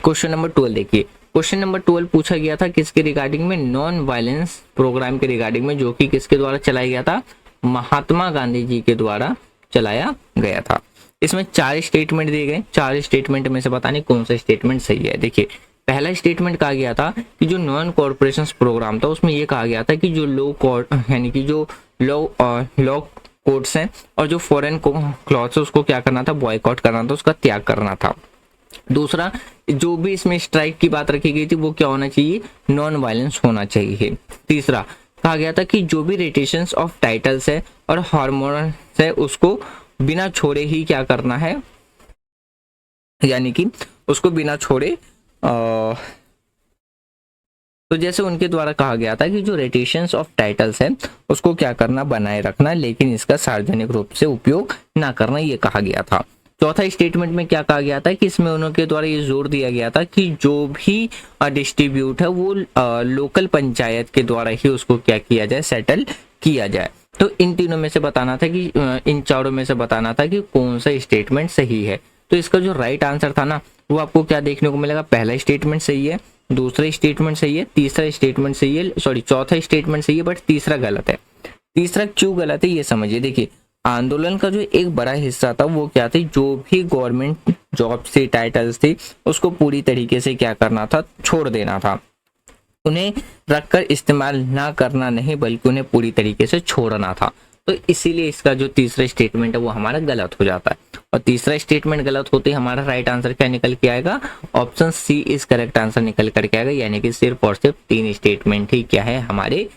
Question number 12 देखिए, question number 12 पूछा गया था किसके रिगार्डिंग में, नॉन वायलेंस प्रोग्राम के रिगार्डिंग में, जो कि किसके द्वारा चलाया गया था, महात्मा गांधी जी के द्वारा चलाया गया था। इसमें 4 स्टेटमेंट दिए गए, 4 स्टेटमेंट में से बताने कौन सा स्टेटमेंट सही है। देखिए पहला स्टेटमेंट कहा गया था कि जो नॉन कॉर्पोरेशन प्रोग्राम था उसमें ये कहा गया था कि जो लॉ कोड यानी कि जो लॉ कोड्स हैं और जो फॉरेन क्लॉथ्स उसको क्या करना था, बॉयकॉट करना था, उसका त्याग करना था। दूसरा, जो भी इसमें स्ट्राइक की बात रखी गई थी वो क्या होना चाहिए, नॉन वायलेंस होना चाहिए। तीसरा, कहा गया था कि जो भी रेटिशंस ऑफ टाइटल्स है और हार्मोन्स है उसको बिना छोड़े ही क्या करना है, यानी कि उसको बिना छोड़े तो जैसे उनके द्वारा कहा गया था कि जो रेटिशंस ऑफ टाइटल्स है उसको क्या करना, बनाए रखना, लेकिन इसका सार्वजनिक रूप से उपयोग ना करना, ये कहा गया था। चौथा स्टेटमेंट में क्या कहा गया था कि इसमें उनके द्वारा ये जोर दिया गया था कि जो भी डिस्ट्रीब्यूट है वो लोकल पंचायत के द्वारा ही उसको क्या किया जाए, सेटल किया जाए। तो इन तीनों में से बताना था कि इन चारों में से बताना था कि कौन सा स्टेटमेंट सही है। तो इसका जो राइट आंसर था ना वो आपको क्या देखने को मिलेगा, पहला स्टेटमेंट सही है, दूसरा स्टेटमेंट सही है, तीसरा स्टेटमेंट सही है, सॉरी चौथा स्टेटमेंट सही है बट तीसरा गलत है। तीसरा क्यों गलत है ये समझिए। देखिए आंदोलन का जो एक बड़ा हिस्सा था वो क्या थी, जो भी गवर्नमेंट जॉब से टाइटल्स थी उसको पूरी तरीके से क्या करना था, छोड़ देना था, उन्हें रखकर इस्तेमाल ना करना नहीं बल्कि उन्हें पूरी तरीके से छोड़ना था। तो इसीलिए इसका जो तीसरा स्टेटमेंट है वो हमारा गलत हो जाता है और तीसरा स्टेटमेंट गलत होते ही हमारा राइट आंसर क्या निकल के आएगा, option C is correct answer निकल करके आएगा, यानी कि सिर्फ और सिर्फ 3 स्टेटमेंट ही क्या है हमारे